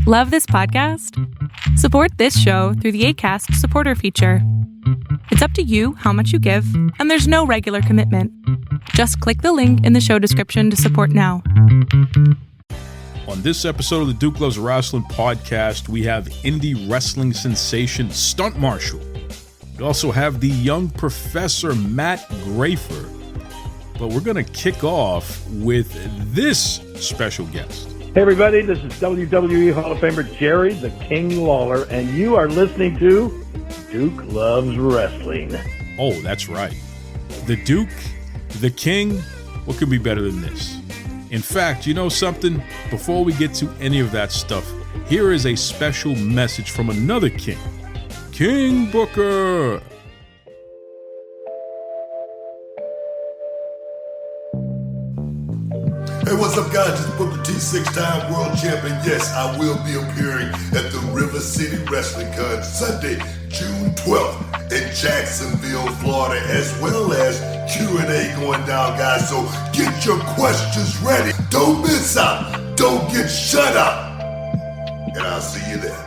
Love this podcast? Support this show through the Acast supporter feature. It's up to you how much you give, and there's no regular commitment. Just click the link in the show description to support now. On this episode of the Duke Loves Rasslin podcast, we have indie wrestling sensation Stunt Marshall. We also have the young professor Matt Graifer. But we're going to kick off with this special guest. Hey everybody, this is WWE Hall of Famer Jerry the King Lawler, and you are listening to Duke Loves Wrestling. Oh, that's right. The Duke, the King, what could be better than this? In fact, you know something? Before we get to any of that stuff, here is a special message from another king, King Booker. Hey, what's up, guys? This is Booker T, six-time world champion. Yes, I will be appearing at the River City Wrestling Con Sunday, June 12th in Jacksonville, Florida, as well as Q&A going down, guys. So get your questions ready. Don't miss out. Don't get shut up. And I'll see you there.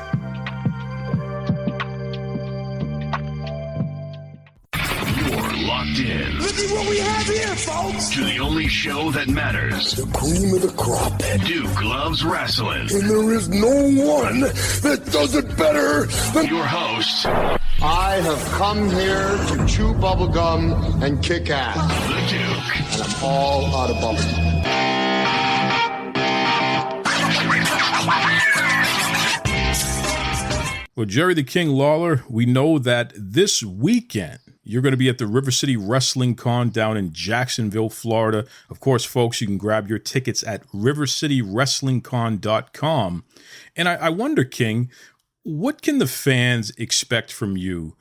Locked in. Look at what we have here, folks. To the only show that matters. The cream of the crop. Duke Loves Wrestling. And there is no one that does it better than your host. I have come here to chew bubblegum and kick ass. The Duke. And I'm all out of bubblegum. Well, Jerry the King Lawler, we know that this weekend you're going to be at the River City Wrestling Con down in Jacksonville, Florida. Of course, folks, you can grab your tickets at rivercitywrestlingcon.com. And I wonder, King, what can the fans expect from you,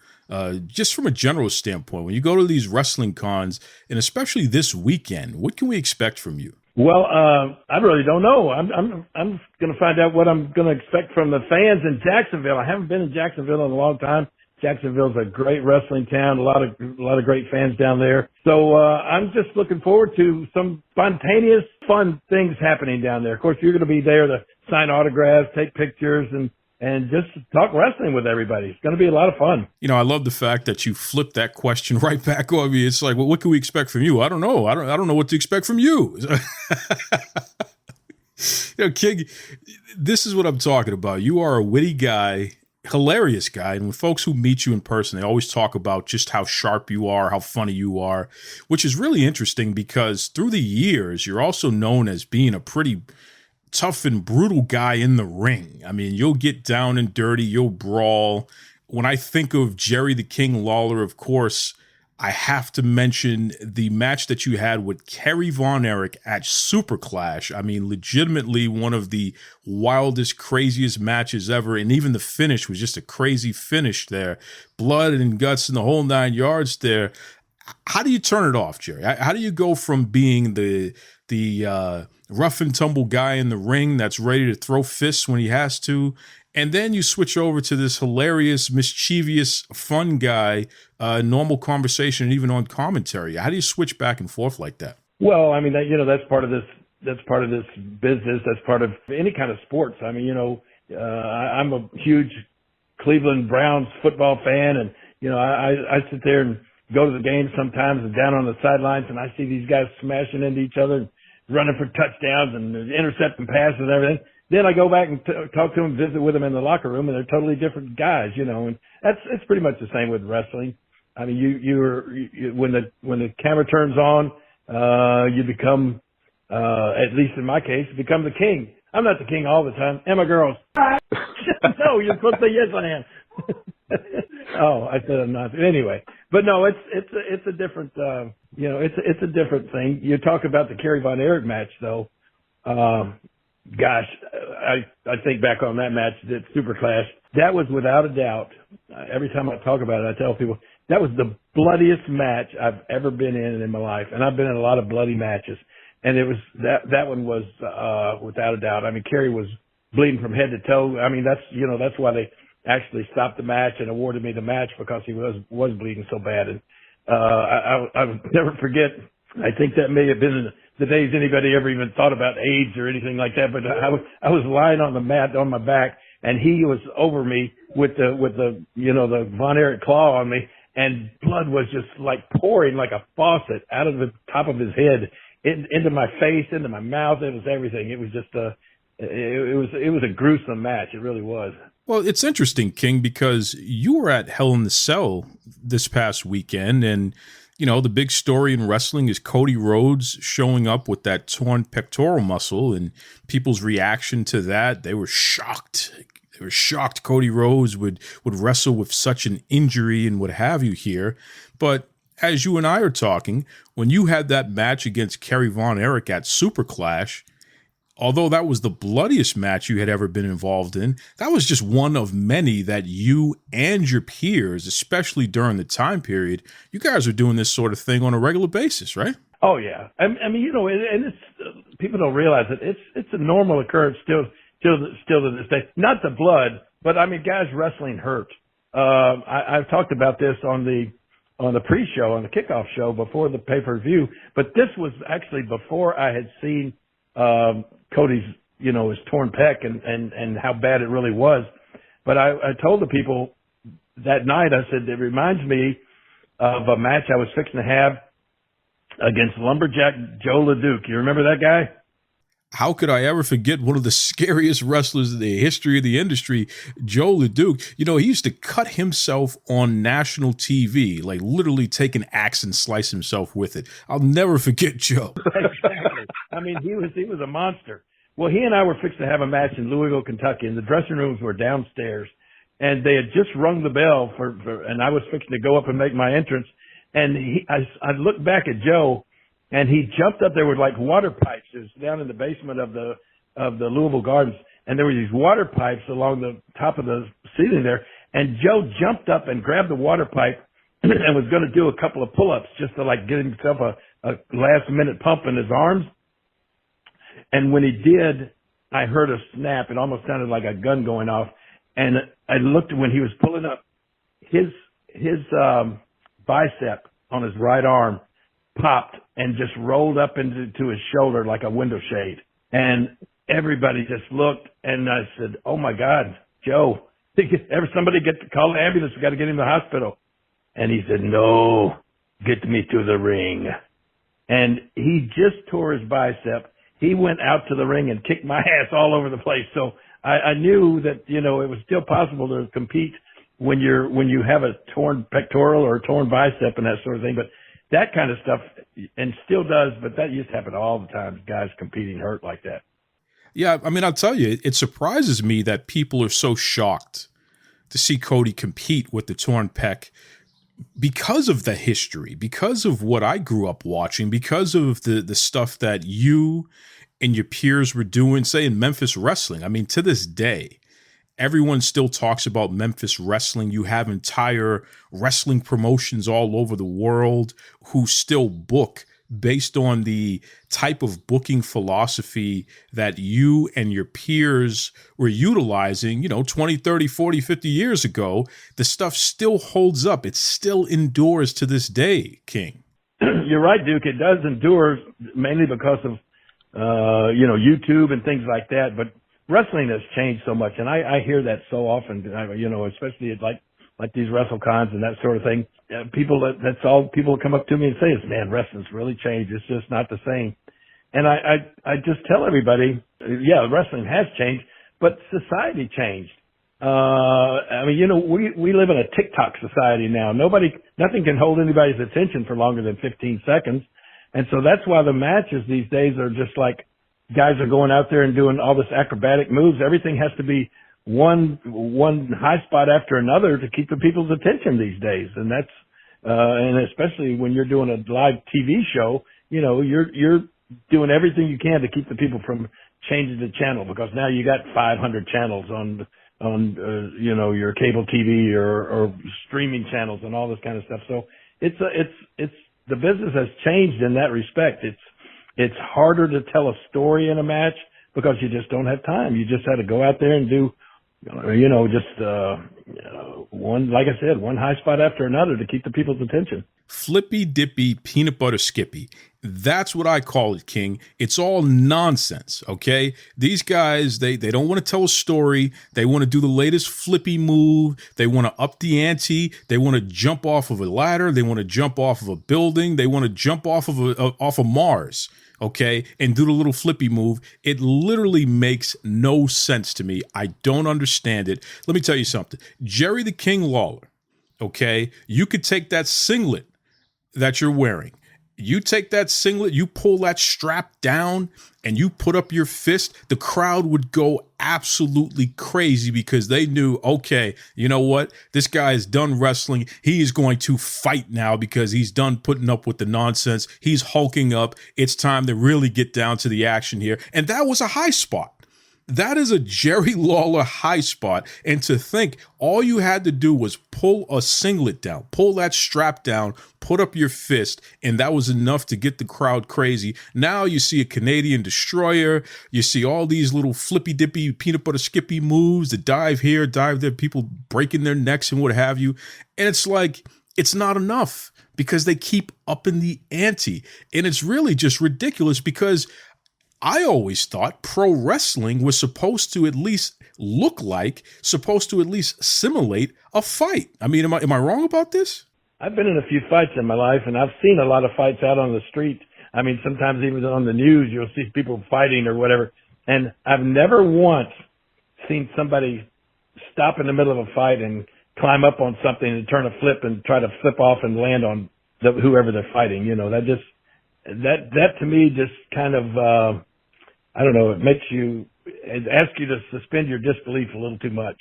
just from a general standpoint? When you go to these wrestling cons, and especially this weekend, what can we expect from you? Well, I really don't know. I'm going to find out what I'm going to expect from the fans in Jacksonville. I haven't been in Jacksonville in a long time. Jacksonville's a great wrestling town, a lot of great fans down there. So I'm just looking forward to some spontaneous, fun things happening down there. Of course, you're going to be there to sign autographs, take pictures, and just talk wrestling with everybody. It's going to be a lot of fun. You know, I love the fact that you flipped that question right back on me. It's like, well, what can we expect from you? I don't know. I don't know what to expect from you. King, this is what I'm talking about. You are a witty guy. Hilarious guy. And when folks who meet you in person, they always talk about just how sharp you are, how funny you are, which is really interesting because through the years, you're also known as being a pretty tough and brutal guy in the ring. I mean, you'll get down and dirty, you'll brawl. When I think of Jerry the King Lawler, of course, I have to mention the match that you had with Kerry Von Erich at Super Clash. I mean, legitimately one of the wildest, craziest matches ever. And even the finish was just a crazy finish there. Blood and guts and the whole 9 yards there. How do you turn it off, Jerry? How do you go from being the rough and tumble guy in the ring that's ready to throw fists when he has to, and then you switch over to this hilarious, mischievous, fun guy, normal conversation, and even on commentary? How do you switch back and forth like that? Well, I mean, that's part of this. That's part of this business. That's part of any kind of sports. I mean, I'm a huge Cleveland Browns football fan, and I sit there and go to the games sometimes and down on the sidelines, and I see these guys smashing into each other, and running for touchdowns and intercepting passes and everything. Then I go back and talk to them, visit with them in the locker room, and they're totally different guys, and it's pretty much the same with wrestling. I mean, you when the camera turns on, you become, at least in my case, become the king. I'm not the king all the time. Am I, girls? No, you're supposed to say yes, I am. Oh, I said I'm not. Anyway, but no, it's a different, it's a different thing. You talk about the Kerry Von Erich match, though. Gosh, I think back on that match at Super Clash. That was without a doubt. Every time I talk about it, I tell people that was the bloodiest match I've ever been in my life, and I've been in a lot of bloody matches. And it was that one was without a doubt. I mean, Kerry was bleeding from head to toe. I mean, that's why they actually stopped the match and awarded me the match, because he was bleeding so bad. And I'll never forget. I think that may have been the days anybody ever even thought about AIDS or anything like that. But I was lying on the mat on my back, and he was over me with the the Von Erich claw on me, and blood was just like pouring like a faucet out of the top of his head into my face, into my mouth. It was everything. It was just it was a gruesome match. It really was. Well, it's interesting, King, because you were at Hell in the Cell this past weekend, and the big story in wrestling is Cody Rhodes showing up with that torn pectoral muscle, and people's reaction to that, they were shocked. They were shocked Cody Rhodes would wrestle with such an injury and what have you here. But as you and I are talking, when you had that match against Kerry Von Erich at Super Clash, although that was the bloodiest match you had ever been involved in, that was just one of many that you and your peers, especially during the time period, you guys are doing this sort of thing on a regular basis, right? Oh yeah, I mean, and it's people don't realize it. It's a normal occurrence still to this day. Not the blood, but I mean, guys wrestling hurt. I've talked about this on the pre-show, on the kickoff show before the pay-per-view, but this was actually before I had seen Cody's, his torn pec and how bad it really was. But I told the people that night, I said, it reminds me of a match I was fixing to have against Lumberjack Joe LeDuc. You remember that guy? How could I ever forget one of the scariest wrestlers in the history of the industry, Joe LeDuc? He used to cut himself on national TV, like literally take an axe and slice himself with it. I'll never forget Joe. Exactly. I mean, he was a monster. Well, he and I were fixing to have a match in Louisville, Kentucky, and the dressing rooms were downstairs, and they had just rung the bell and I was fixing to go up and make my entrance, and I looked back at Joe. And he jumped up. There were like water pipes. It was down in the basement of the Louisville Gardens, and there were these water pipes along the top of the ceiling there. And Joe jumped up and grabbed the water pipe and was going to do a couple of pull-ups just to like get himself a last-minute pump in his arms. And when he did, I heard a snap. It almost sounded like a gun going off. And I looked when he was pulling up, his bicep on his right arm popped and just rolled up into his shoulder like a window shade. And everybody just looked, and I said, oh my God, Joe, somebody call the ambulance. We got to get him to the hospital. And he said, no, get me to the ring. And he just tore his bicep. He went out to the ring and kicked my ass all over the place. So I knew that, it was still possible to compete when you have a torn pectoral or a torn bicep and that sort of thing. But that kind of stuff, and still does, but that used to happen all the time, guys competing hurt like that. Yeah, I mean, I'll tell you, it surprises me that people are so shocked to see Cody compete with the torn pec because of the history, because of what I grew up watching, because of the stuff that you and your peers were doing, say, in Memphis wrestling. I mean, to this day, everyone still talks about Memphis wrestling. You have entire wrestling promotions all over the world who still book based on the type of booking philosophy that you and your peers were utilizing, 20, 30, 40, 50 years ago. The stuff still holds up. It still endures to this day, King. You're right, Duke. It does endure mainly because of, YouTube and things like that. But wrestling has changed so much, and I hear that so often, especially at like these WrestleCons and that sort of thing. That's all people come up to me and say is, man, wrestling's really changed. It's just not the same. And I just tell everybody, yeah, wrestling has changed, but society changed. We live in a TikTok society now. Nothing can hold anybody's attention for longer than 15 seconds. And so that's why the matches these days are just like, guys are going out there and doing all this acrobatic moves. Everything has to be one high spot after another to keep the people's attention these days. And that's, and especially when you're doing a live TV show, you're doing everything you can to keep the people from changing the channel, because now you got 500 channels on your cable TV or streaming channels and all this kind of stuff. So it's the business has changed in that respect. It's harder to tell a story in a match because you just don't have time. You just had to go out there and do, one, like I said, one high spot after another to keep the people's attention. Flippy dippy peanut butter skippy. That's what I call it, King. It's all nonsense, okay? These guys, they don't want to tell a story. They want to do the latest flippy move. They want to up the ante. They want to jump off of a ladder. They want to jump off of a building. They want to jump off of Mars, okay, and do the little flippy move. It literally makes no sense to me. I don't understand it. Let me tell you something. Jerry the King Lawler, okay, you could take that singlet that you're wearing. You take that singlet, you pull that strap down, and you put up your fist, the crowd would go absolutely crazy because they knew, okay, you know what? This guy is done wrestling. He is going to fight now because he's done putting up with the nonsense. He's hulking up. It's time to really get down to the action here. And that was a high spot. That is a Jerry Lawler high spot. And to think all you had to do was pull a singlet down, pull that strap down, put up your fist, and that was enough to get the crowd crazy. Now you see a Canadian destroyer. You see all these little flippy dippy peanut butter skippy moves, the dive here, dive there, people breaking their necks and what have you. And it's like, it's not enough because they keep upping the ante. And it's really just ridiculous because I always thought pro wrestling was supposed to at least look like, supposed to at least simulate a fight. I mean, am I wrong about this? I've been in a few fights in my life, and I've seen a lot of fights out on the street. I mean, sometimes even on the news, you'll see people fighting or whatever. And I've never once seen somebody stop in the middle of a fight and climb up on something and turn a flip and try to flip off and land on whoever they're fighting. You know, that to me just kind of, I don't know, it asks you to suspend your disbelief a little too much.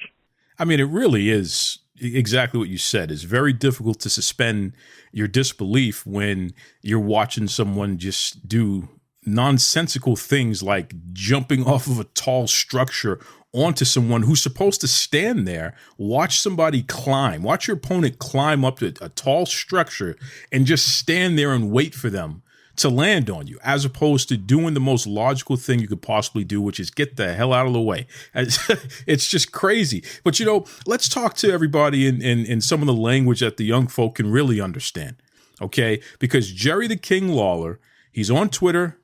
I mean, it really is exactly what you said. It's very difficult to suspend your disbelief when you're watching someone just do nonsensical things like jumping off of a tall structure onto someone who's supposed to stand there. Watch somebody climb. Watch your opponent climb up to a tall structure and just stand there and wait for them to land on you, as opposed to doing the most logical thing you could possibly do, which is get the hell out of the way. It's just crazy. But, you know, let's talk to everybody in some of the language that the young folk can really understand, okay? Because Jerry the King Lawler, he's on Twitter,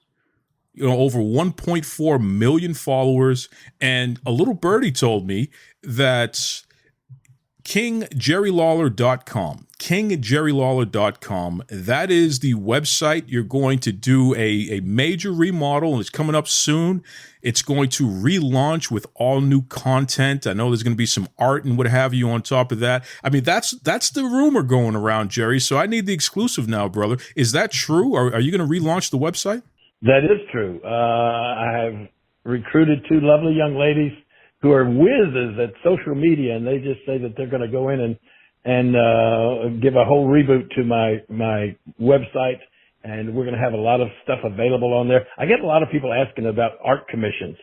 you know, over 1.4 million followers, and a little birdie told me that KingJerryLawler.com. KingJerryLawler.com. That is the website. You're going to do a major remodel, and it's coming up soon. It's going to relaunch with all new content. I know there's going to be some art and what have you on top of that. I mean, that's the rumor going around, Jerry. So I need the exclusive now, brother. Is that true? Or are you going to relaunch the website? That is true. I have recruited two lovely young ladies who are whizzes at social media, and they just say that they're going to go in and give a whole reboot to my website, and we're going to have a lot of stuff available on there. I get a lot of people asking about art commissions,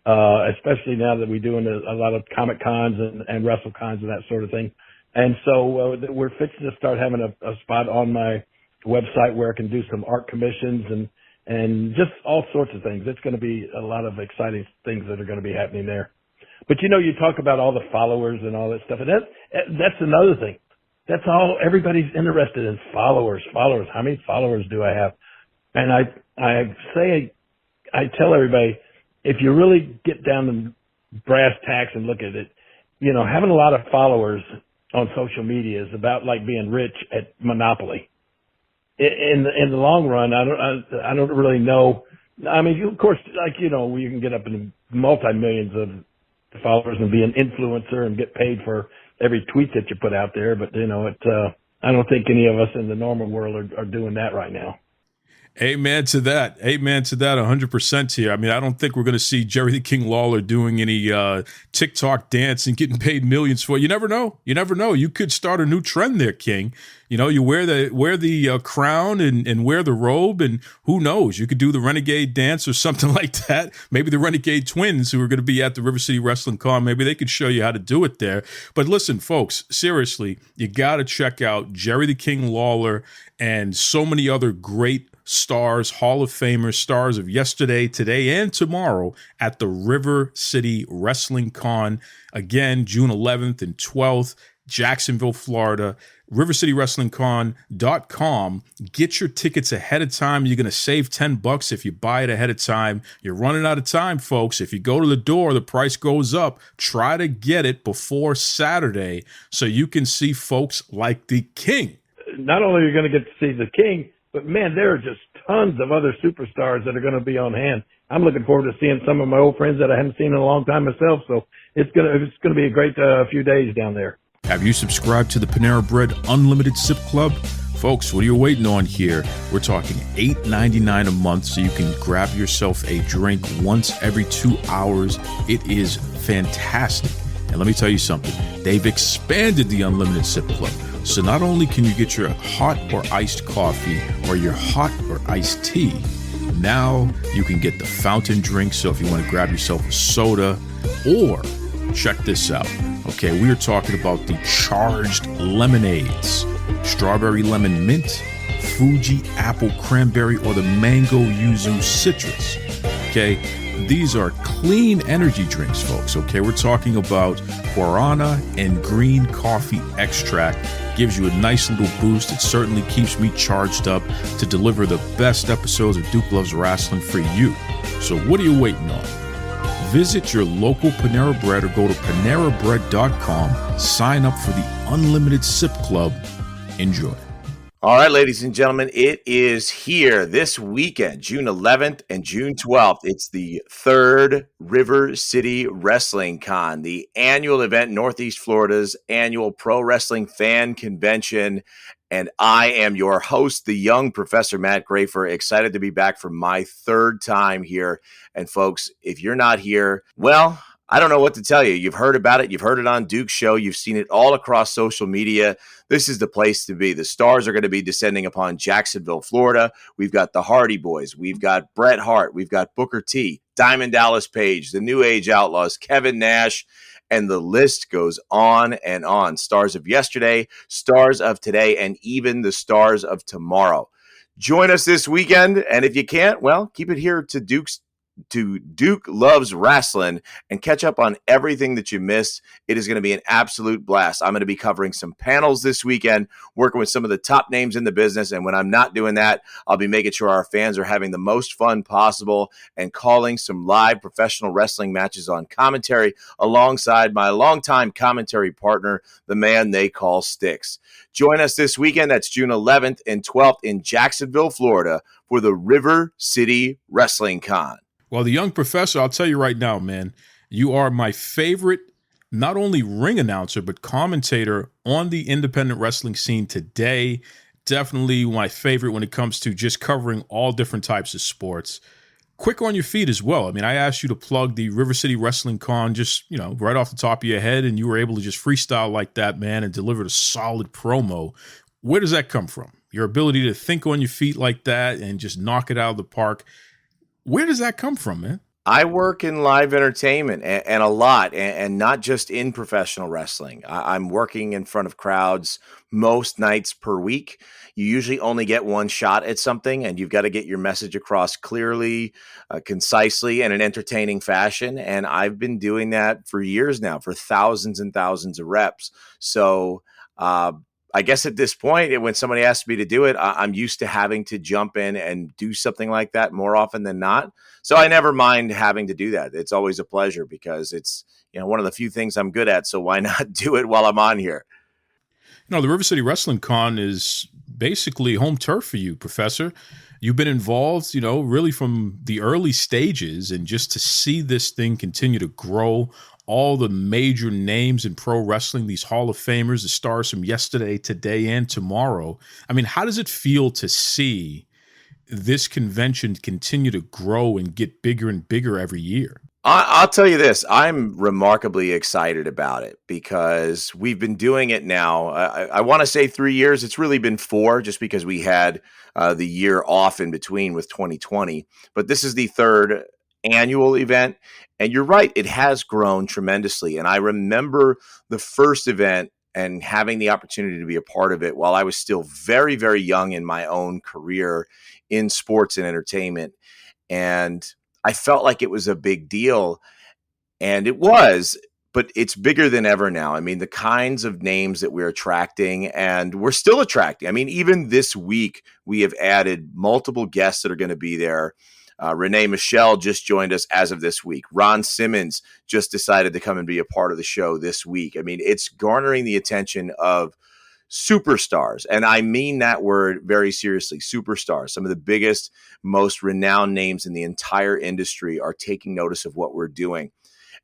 especially now that we're doing a lot of Comic Cons and Wrestle Cons and that sort of thing. And so we're fixing to start having a spot on my website where I can do some art commissions and just all sorts of things. It's going to be a lot of exciting things that are going to be happening there. But, you know, you talk about all the followers and all that stuff, and that's another thing. That's all everybody's interested in, followers. How many followers do I have? And I tell everybody, if you really get down to brass tacks and look at it, you know, having a lot of followers on social media is about like being rich at Monopoly. In the long run, I don't really know. I mean, of course, like, you know, you can get up in multi-millions of followers and be an influencer and get paid for every tweet that you put out there. But, you know, I don't think any of us in the normal world are doing that right now. Amen to that. Amen to that 100% here. I mean, I don't think we're going to see Jerry the King Lawler doing any TikTok dance and getting paid millions for it. You never know. You never know. You could start a new trend there, King. You know, you wear the crown and wear the robe, and who knows? You could do the Renegade dance or something like that. Maybe the Renegade twins who are going to be at the River City Wrestling Con, maybe they could show you how to do it there. But listen, folks, seriously, you got to check out Jerry the King Lawler and so many other great stars, Hall of Famers, stars of yesterday, today, and tomorrow at the River City Wrestling Con. Again, June 11th and 12th. Jacksonville, Florida, rivercitywrestlingcon.com. Get your tickets ahead of time. You're going to save $10 if you buy it ahead of time. You're running out of time, folks. If you go to the door, the price goes up. Try to get it before Saturday so you can see folks like the King. Not only are you going to get to see the King, but man, there are just tons of other superstars that are going to be on hand. I'm looking forward to seeing some of my old friends that I haven't seen in a long time myself. So it's going to be a great few days down there. Have you subscribed to the Panera Bread Unlimited Sip Club? Folks, what are you waiting on here? We're talking $8.99 a month so you can grab yourself a drink once every 2 hours. It is fantastic. And let me tell you something. They've expanded the Unlimited Sip Club. So not only can you get your hot or iced coffee or your hot or iced tea, now you can get the fountain drink. So if you want to grab yourself a soda, or check this out. Okay, we are talking about the charged lemonades, strawberry lemon mint, Fuji apple cranberry, or the mango yuzu citrus. Okay, these are clean energy drinks, folks. Okay, we're talking about guarana and green coffee extract. Gives you a nice little boost. It certainly keeps me charged up to deliver the best episodes of Duke Loves Rasslin for you. So what are you waiting on? Visit your local Panera Bread or go to PaneraBread.com. Sign up for the Unlimited Sip Club. Enjoy. All right, ladies and gentlemen, it is here this weekend, June 11th and June 12th. It's the third River City Wrestling Con, the annual event, Northeast Florida's annual pro wrestling fan convention. And I am your host, the young Professor Matt Graifer, excited to be back for my third time here. And folks, if you're not here, well, I don't know what to tell you. You've heard about it. You've heard it on Duke's show. You've seen it all across social media. This is the place to be. The stars are going to be descending upon Jacksonville, Florida. We've got the Hardy Boys. We've got Bret Hart. We've got Booker T, Diamond Dallas Page, the New Age Outlaws, Kevin Nash, and the list goes on and on. Stars of yesterday, stars of today, and even the stars of tomorrow. Join us this weekend, and if you can't, well, keep it here to Duke Loves Rasslin and catch up on everything that you missed. It is going to be an absolute blast. I'm going to be covering some panels this weekend, working with some of the top names in the business. And when I'm not doing that, I'll be making sure our fans are having the most fun possible and calling some live professional wrestling matches on commentary alongside my longtime commentary partner, the man they call Styx. Join us this weekend. That's June 11th and 12th in Jacksonville, Florida for the River City Wrestling Con. Well, the young Professor, I'll tell you right now, man, you are my favorite, not only ring announcer, but commentator on the independent wrestling scene today. Definitely my favorite when it comes to just covering all different types of sports. Quick on your feet as well. I mean, I asked you to plug the River City Wrestling Con just, right off the top of your head, and you were able to just freestyle like that, man, and delivered a solid promo. Where does that come from? Your ability to think on your feet like that and just knock it out of the park. Where does that come from, man? I work in live entertainment and a lot, and not just in professional wrestling. I'm working in front of crowds most nights per week. You usually only get one shot at something, and you've got to get your message across clearly, concisely, and in entertaining fashion. And I've been doing that for years now, for thousands and thousands of reps. So I guess at this point, when somebody asks me to do it, I'm used to having to jump in and do something like that more often than not. So I never mind having to do that. It's always a pleasure because it's, one of the few things I'm good at. So why not do it while I'm on here? The River City Wrestling Con is basically home turf for you, Professor. You've been involved, really from the early stages, and just to see this thing continue to grow, all the major names in pro wrestling, these Hall of Famers, the stars from yesterday, today, and tomorrow. I mean, how does it feel to see this convention continue to grow and get bigger and bigger every year? I'll tell you this, I'm remarkably excited about it because we've been doing it now. I want to say 3 years. It's really been 4 just because we had the year off in between with 2020. But this is the third annual event. And you're right, it has grown tremendously. And I remember the first event and having the opportunity to be a part of it while I was still very, very young in my own career in sports and entertainment. And I felt like it was a big deal. And it was, but it's bigger than ever now. I mean, the kinds of names that we're attracting, and we're still attracting. I mean, even this week, we have added multiple guests that are going to be there. Renee Michelle just joined us as of this week. Ron Simmons just decided to come and be a part of the show this week. I mean, it's garnering the attention of superstars. And I mean that word very seriously, superstars. Some of the biggest, most renowned names in the entire industry are taking notice of what we're doing.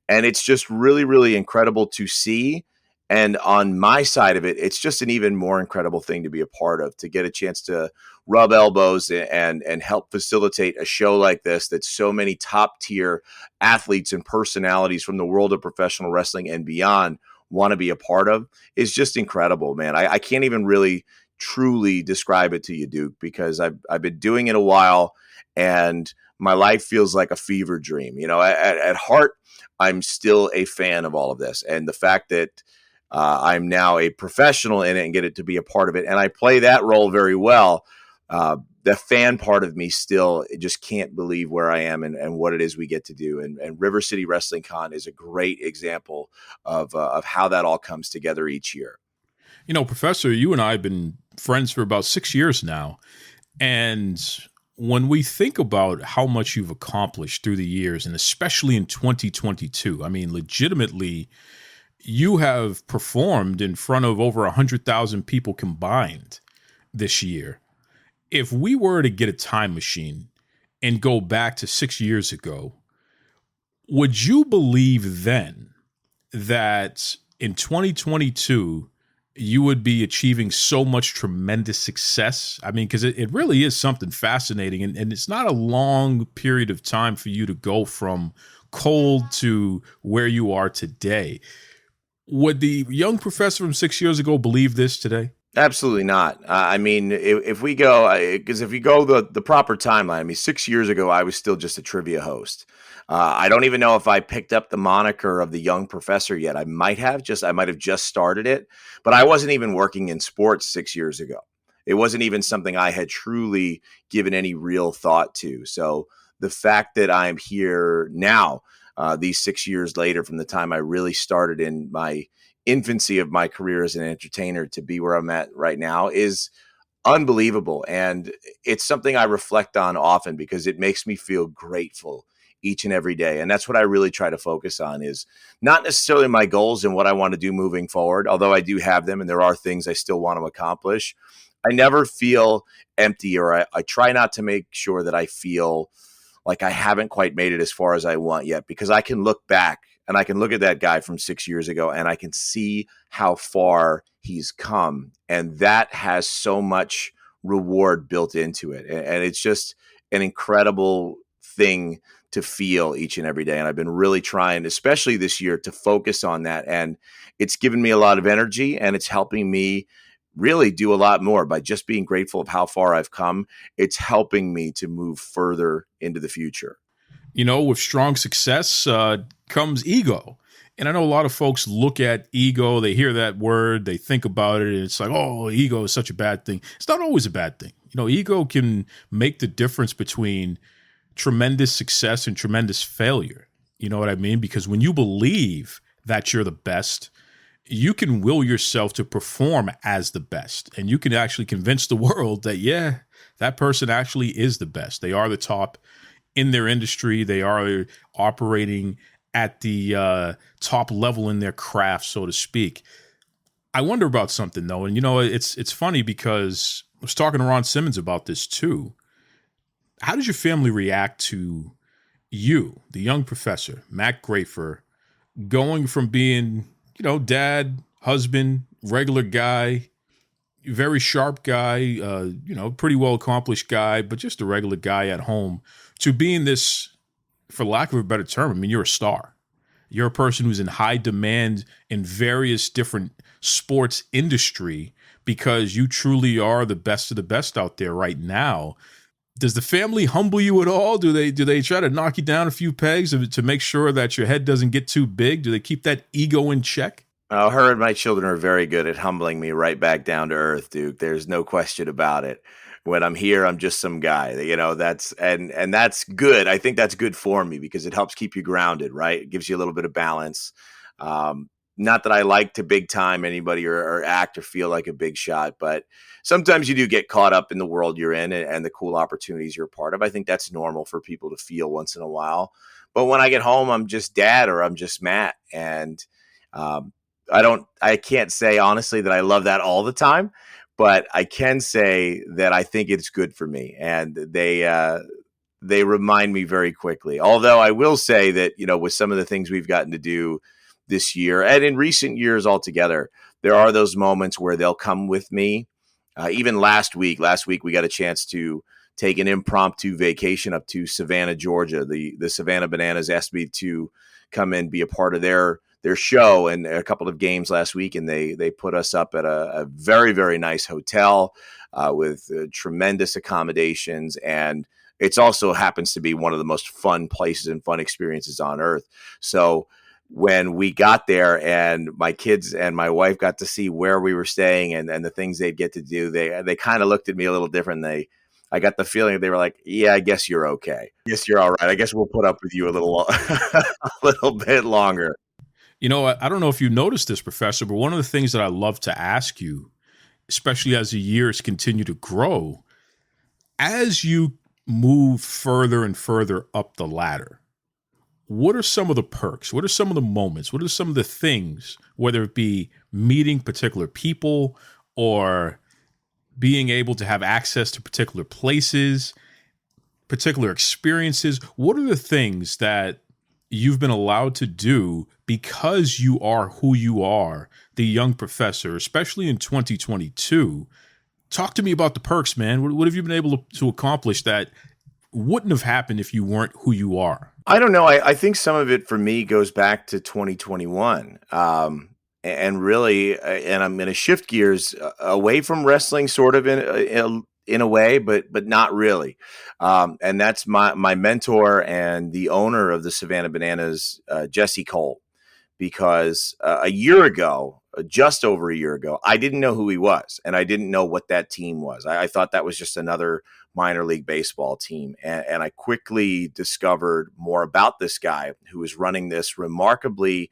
And it's just really, really incredible to see. And on my side of it, it's just an even more incredible thing to be a part of, to get a chance to rub elbows and help facilitate a show like this that so many top tier athletes and personalities from the world of professional wrestling and beyond want to be a part of is just incredible, man. I can't even really truly describe it to you, Duke, because I've been doing it a while and my life feels like a fever dream. You know, at heart, I'm still a fan of all of this. And the fact that I'm now a professional in it and get it to be a part of it, and I play that role very well, the fan part of me still just can't believe where I am and what it is we get to do. And River City Wrestling Con is a great example of how that all comes together each year. You know, Professor, you and I have been friends for about 6 years now. And when we think about how much you've accomplished through the years, and especially in 2022, I mean, legitimately, you have performed in front of over 100,000 people combined this year. If we were to get a time machine and go back to 6 years ago, would you believe then that in 2022, you would be achieving so much tremendous success? I mean, because it really is something fascinating, and it's not a long period of time for you to go from cold to where you are today. Would the young professor from 6 years ago believe this today? Absolutely not. I mean, if we go, because if you go the proper timeline, I mean, 6 years ago, I was still just a trivia host. I don't even know if I picked up the moniker of the young professor yet. I might have just started it, but I wasn't even working in sports 6 years ago. It wasn't even something I had truly given any real thought to. So the fact that I'm here now, these 6 years later, from the time I really started in my infancy of my career as an entertainer to be where I'm at right now, is unbelievable. And it's something I reflect on often because it makes me feel grateful each and every day. And that's what I really try to focus on, is not necessarily my goals and what I want to do moving forward, although I do have them and there are things I still want to accomplish. I never feel empty, or I try not to make sure that I feel like I haven't quite made it as far as I want yet, because I can look back and I can look at that guy from 6 years ago and I can see how far he's come. And that has so much reward built into it. And it's just an incredible thing to feel each and every day. And I've been really trying, especially this year, to focus on that. And it's given me a lot of energy, and it's helping me really do a lot more by just being grateful of how far I've come. It's helping me to move further into the future. You know, with strong success comes ego. And I know a lot of folks look at ego, they hear that word, they think about it, and it's like, oh, ego is such a bad thing. It's not always a bad thing. You know, ego can make the difference between tremendous success and tremendous failure. You know what I mean? Because when you believe that you're the best, you can will yourself to perform as the best. And you can actually convince the world that, yeah, that person actually is the best. They are the top in their industry. They are operating at the top level in their craft, so to speak. I wonder about something, though. And, you know, it's funny because I was talking to Ron Simmons about this, too. How did your family react to you, the young professor, Matt Graifer, going from being, you know, dad, husband, regular guy, very sharp guy, you know, pretty well accomplished guy, but just a regular guy at home, to being this, for lack of a better term, I mean, you're a star. You're a person who's in high demand in various different sports industry because you truly are the best of the best out there right now. Does the family humble you at all? Do they try to knock you down a few pegs to make sure that your head doesn't get too big? Do they keep that ego in check? Her and my children are very good at humbling me right back down to earth, Duke. There's no question about it. When I'm here, I'm just some guy, you know, that's good. I think that's good for me because it helps keep you grounded, right? It gives you a little bit of balance. Not that I like to big time anybody or act or feel like a big shot, but sometimes you do get caught up in the world you're in and the cool opportunities you're a part of. I think that's normal for people to feel once in a while. But when I get home, I'm just Dad or I'm just Matt. And I can't say honestly that I love that all the time, but I can say that I think it's good for me. And they remind me very quickly. Although I will say that, with some of the things we've gotten to do this year and in recent years altogether, there are those moments where they'll come with me. Even last week we got a chance to take an impromptu vacation up to Savannah, Georgia. The Savannah Bananas asked me to come and be a part of their show and a couple of games last week. And they put us up at a very, very nice hotel with tremendous accommodations. And it's also happens to be one of the most fun places and fun experiences on earth. So when we got there and my kids and my wife got to see where we were staying and the things they'd get to do, they kind of looked at me a little different. I got the feeling they were like, yeah, I guess you're okay. I guess you're all right. I guess we'll put up with you a little bit longer. I don't know if you noticed this, Professor, but one of the things that I love to ask you, especially as the years continue to grow, as you move further and further up the ladder, what are some of the perks? What are some of the moments? What are some of the things, whether it be meeting particular people or being able to have access to particular places, particular experiences? What are the things that you've been allowed to do because you are who you are, the young professor, especially in 2022? Talk to me about the perks, man. What have you been able to accomplish that wouldn't have happened if you weren't who you are? I don't know. I think some of it for me goes back to 2021. And really, and I'm going to shift gears away from wrestling sort of in a way, but not really. And that's my mentor and the owner of the Savannah Bananas, Jesse Cole, because a year ago, just over a year ago, I didn't know who he was and I didn't know what that team was. I thought that was just another minor league baseball team. And I quickly discovered more about this guy who was running this remarkably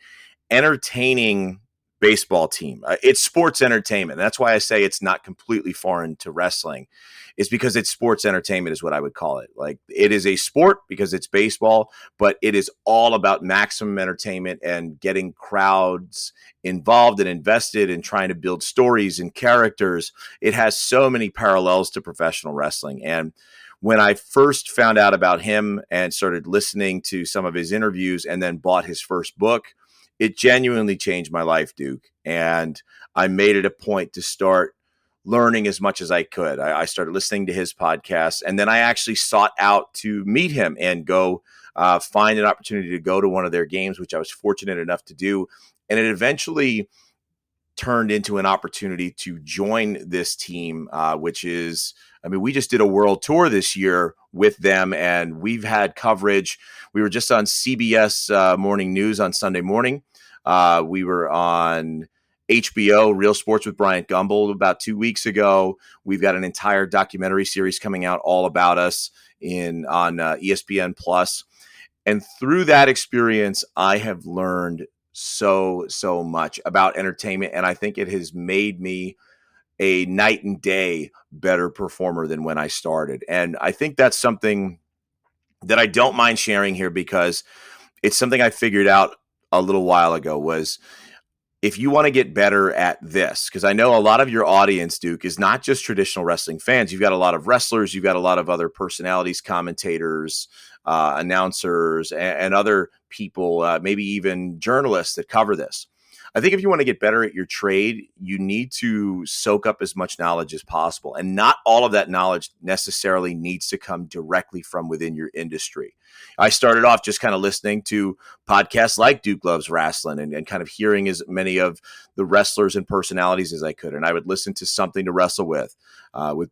entertaining baseball team. It's sports entertainment. That's why I say it's not completely foreign to wrestling. It's because it's sports entertainment is what I would call it. Like, it is a sport because it's baseball, but it is all about maximum entertainment and getting crowds involved and invested in trying to build stories and characters. It has so many parallels to professional wrestling. And when I first found out about him and started listening to some of his interviews and then bought his first book, it genuinely changed my life, Duke. And I made it a point to start learning as much as I could. I started listening to his podcast, and then I actually sought out to meet him and go find an opportunity to go to one of their games, which I was fortunate enough to do. And it eventually turned into an opportunity to join this team, which is, we just did a world tour this year with them, and we've had coverage. We were just on CBS Morning News on Sunday morning. We were on HBO, Real Sports with Bryant Gumbel, about 2 weeks ago. We've got an entire documentary series coming out all about us on ESPN Plus. And through that experience, I have learned so much about entertainment, and I think it has made me a night and day better performer than when I started. And I think that's something that I don't mind sharing here, because it's something I figured out a little while ago, was if you want to get better at this, because I know a lot of your audience, Duke, is not just traditional wrestling fans. You've got a lot of wrestlers, you've got a lot of other personalities, commentators, announcers, and other people, maybe even journalists that cover this. I think if you want to get better at your trade, you need to soak up as much knowledge as possible. And not all of that knowledge necessarily needs to come directly from within your industry. I started off just kind of listening to podcasts like Duke Loves Rasslin and kind of hearing as many of the wrestlers and personalities as I could. And I would listen to Something to Wrestle with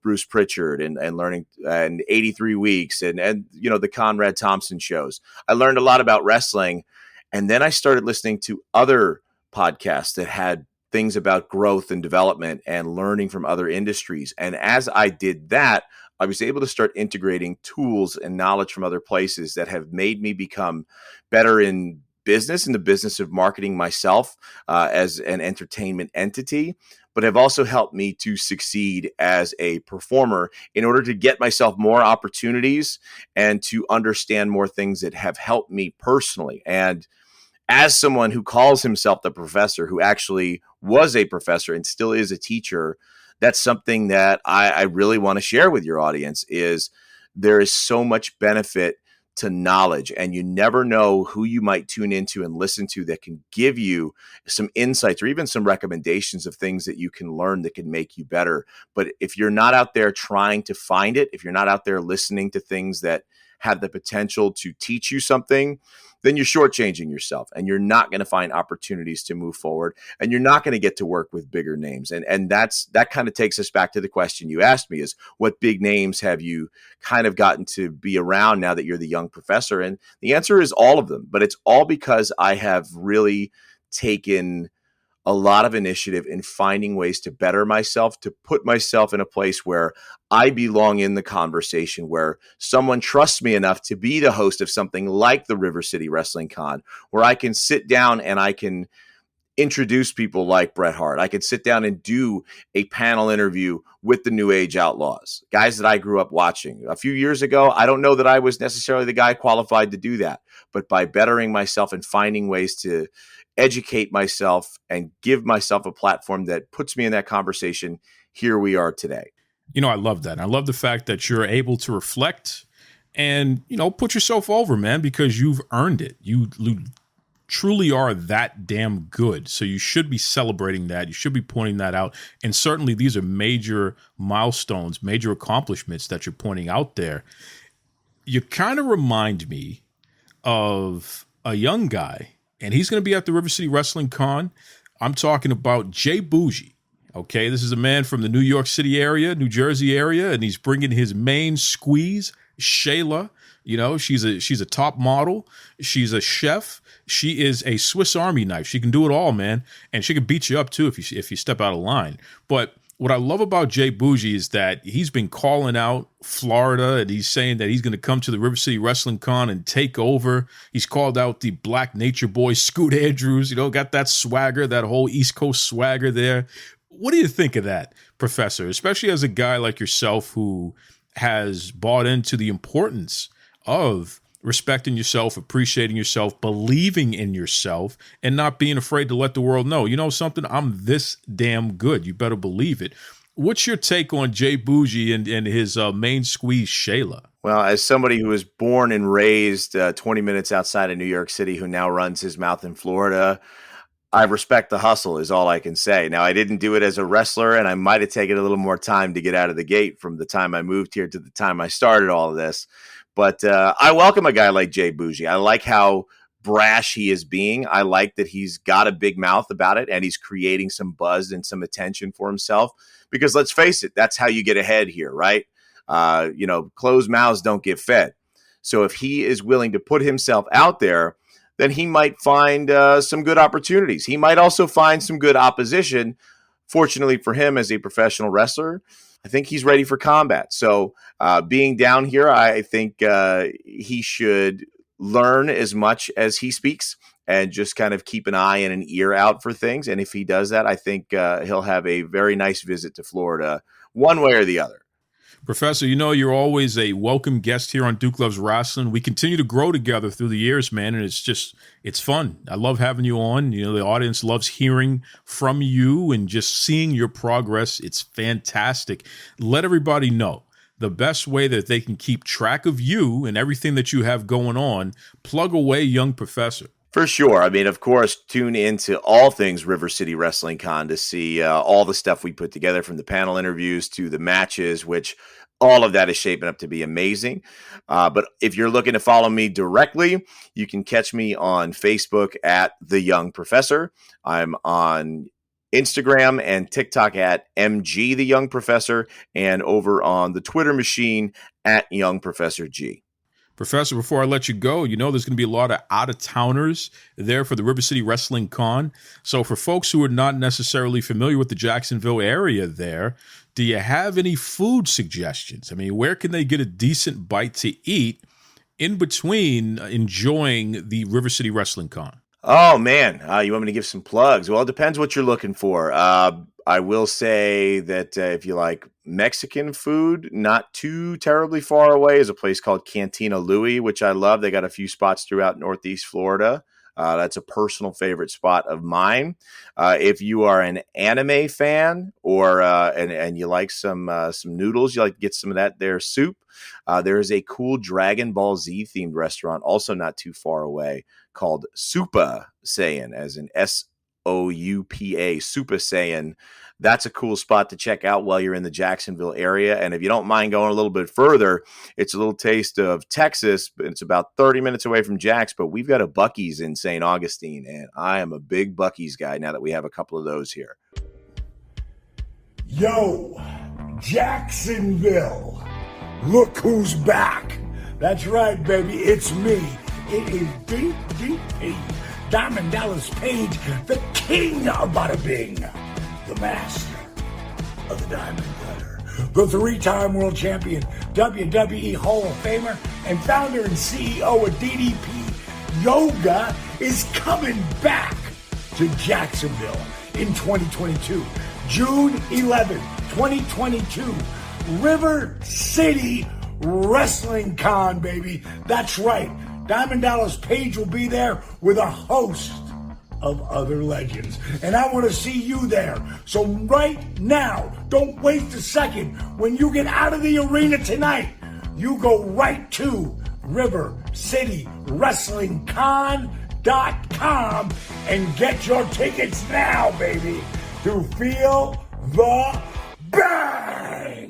Bruce Pritchard and learning and 83 Weeks and the Conrad Thompson shows. I learned a lot about wrestling. And then I started listening to other podcasts that had things about growth and development and learning from other industries. And as I did that, I was able to start integrating tools and knowledge from other places that have made me become better in business, in the business of marketing myself as an entertainment entity, but have also helped me to succeed as a performer in order to get myself more opportunities and to understand more things that have helped me personally. And as someone who calls himself the professor, who actually was a professor and still is a teacher, that's something that I really want to share with your audience. Is there is so much benefit to knowledge, and you never know who you might tune into and listen to that can give you some insights or even some recommendations of things that you can learn that can make you better. But if you're not out there trying to find it, if you're not out there listening to things that have the potential to teach you something, then you're shortchanging yourself, and you're not going to find opportunities to move forward, and you're not going to get to work with bigger names. And that kind of takes us back to the question you asked me, is what big names have you kind of gotten to be around now that you're the young professor? And the answer is all of them, but it's all because I have really taken a lot of initiative in finding ways to better myself, to put myself in a place where I belong in the conversation, where someone trusts me enough to be the host of something like the River City Wrestling Con, where I can sit down and I can introduce people like Bret Hart. I could sit down and do a panel interview with the New Age Outlaws, guys that I grew up watching. A few years ago, I don't know that I was necessarily the guy qualified to do that, but by bettering myself and finding ways to educate myself and give myself a platform that puts me in that conversation, here we are today. You know, I love that. I love the fact that you're able to reflect and, you know, put yourself over, man, because you've earned it. You truly are that damn good. So you should be celebrating that. You should be pointing that out. And certainly these are major milestones, major accomplishments that you're pointing out there. You kind of remind me of a young guy, and he's going to be at the River City Wrestling Con. I'm talking about Jay Bougie. Okay, this is a man from the New York City area, New Jersey area, and he's bringing his main squeeze, Shayla. You know, she's a top model. She's a chef. She is a Swiss Army knife. She can do it all, man, and she can beat you up too if you step out of line. But what I love about Jay Bougie is that he's been calling out Florida, and he's saying that he's going to come to the River City Wrestling Con and take over. He's called out the Black Nature Boy, Scoot Andrews, you know, got that swagger, that whole East Coast swagger there. What do you think of that, Professor, especially as a guy like yourself who has bought into the importance of respecting yourself, appreciating yourself, believing in yourself, and not being afraid to let the world know, you know something, I'm this damn good. You better believe it. What's your take on Jay Bougie and his main squeeze, Shayla? Well, as somebody who was born and raised 20 minutes outside of New York City, who now runs his mouth in Florida, I respect the hustle is all I can say. Now, I didn't do it as a wrestler, and I might have taken a little more time to get out of the gate from the time I moved here to the time I started all of this. But I welcome a guy like Jay Bougie. I like how brash he is being. I like that he's got a big mouth about it, and he's creating some buzz and some attention for himself. Because let's face it, that's how you get ahead here, right? You know, closed mouths don't get fed. So if he is willing to put himself out there, then he might find some good opportunities. He might also find some good opposition. Fortunately for him, as a professional wrestler, I think he's ready for combat. So being down here, I think he should learn as much as he speaks and just kind of keep an eye and an ear out for things. And if he does that, I think he'll have a very nice visit to Florida, one way or the other. Professor, you know, you're always a welcome guest here on Duke Loves Rasslin. We continue to grow together through the years, man, and it's fun. I love having you on. You know, the audience loves hearing from you and just seeing your progress. It's fantastic. Let everybody know the best way that they can keep track of you and everything that you have going on. Plug away, young Professor. For sure. I mean, of course, tune into all things River City Wrestling Con to see all the stuff we put together, from the panel interviews to the matches, which all of that is shaping up to be amazing. But if you're looking to follow me directly, you can catch me on Facebook at The Young Professor. I'm on Instagram and TikTok at MG The Young Professor, and over on the Twitter machine at Young Professor G. Professor, before I let you go, you know there's going to be a lot of out-of-towners there for the River City Wrestling Con. So for folks who are not necessarily familiar with the Jacksonville area there, do you have any food suggestions? I mean, where can they get a decent bite to eat in between enjoying the River City Wrestling Con? Oh, man. You want me to give some plugs? Well, it depends what you're looking for. I will say that if you like Mexican food, not too terribly far away is a place called Cantina Louie, which I love. They got a few spots throughout Northeast Florida. That's a personal favorite spot of mine. If you are an anime fan or and you like some noodles, you like to get some of that there soup. There is a cool Dragon Ball Z themed restaurant also not too far away called Supa Saiyan, as in SOUPA, Supa Saiyan. That's a cool spot to check out while you're in the Jacksonville area. And if you don't mind going a little bit further, it's a little taste of Texas. It's about 30 minutes away from Jax, but we've got a Buc-ee's in St. Augustine, and I am a big Buc-ee's guy now that we have a couple of those here. Yo, Jacksonville, look who's back. That's right, baby, it's me. It is DDP, Diamond Dallas Page, the king of bada bing, the master of the Diamond Cutter, the three-time world champion, WWE Hall of Famer, and founder and CEO of DDP Yoga is coming back to Jacksonville in 2022. June 11th, 2022, River City Wrestling Con, baby. That's right. Diamond Dallas Page will be there with a host of other legends. And I want to see you there. So right now, don't waste a second. When you get out of the arena tonight, you go right to RiverCityWrestlingCon.com and get your tickets now, baby, to feel the bang!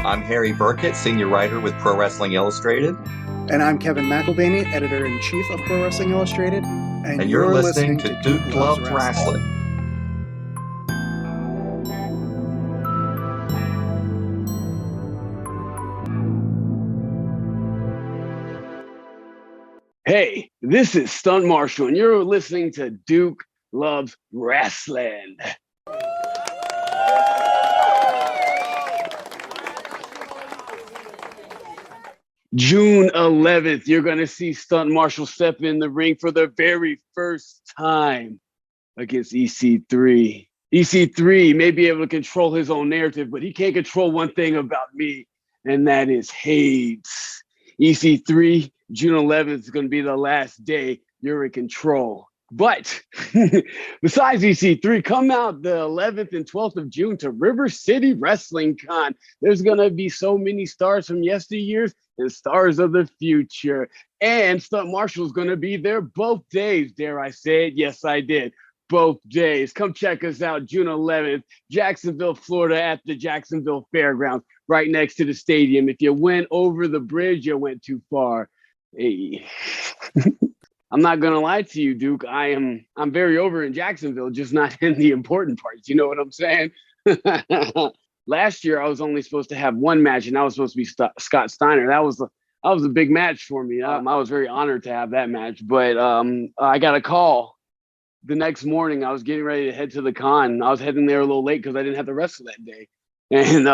I'm Harry Burkett, senior writer with Pro Wrestling Illustrated. And I'm Kevin McElvaney, editor-in-chief of Pro Wrestling Illustrated. And you're listening to Duke Loves Wrestling. Hey, this is Stunt Marshall, and you're listening to Duke Loves Wrestling. June 11th, you're going to see Stunt Marshall step in the ring for the very first time against EC3. EC3 may be able to control his own narrative, but he can't control one thing about me, and that is hate. EC3, June 11th is going to be the last day you're in control. But besides EC3, come out the 11th and 12th of June to River City Wrestling Con. There's going to be so many stars from yesteryears and stars of the future. And Stunt Marshall's going to be there both days. Dare I say it? Yes, I did. Both days. Come check us out June 11th, Jacksonville, Florida at the Jacksonville Fairgrounds, right next to the stadium. If you went over the bridge, you went too far. Hey. I'm not gonna lie to you, Duke. I'm very over in Jacksonville, just not in the important parts. You know what I'm saying? Last year, I was only supposed to have one match, and that was supposed to be Scott Steiner. That was a big match for me. I was very honored to have that match. But I got a call the next morning. I was getting ready to head to the con. I was heading there a little late because I didn't have to wrestle that day. And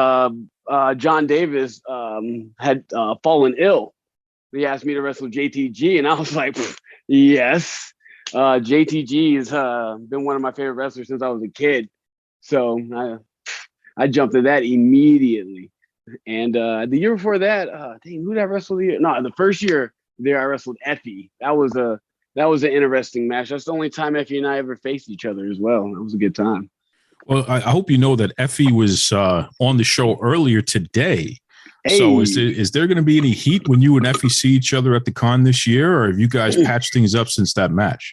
John Davis had fallen ill. He asked me to wrestle JTG, and I was like, yes. JTG has been one of my favorite wrestlers since I was a kid. So I jumped at that immediately. And the year before that, who did I wrestle the year? No, the first year there I wrestled Effie. That was an interesting match. That's the only time Effie and I ever faced each other as well. It was a good time. Well, I hope you know that Effie was on the show earlier today. Hey. So is there going to be any heat when you and Effie see each other at the con this year, or have you guys patched things up since that match?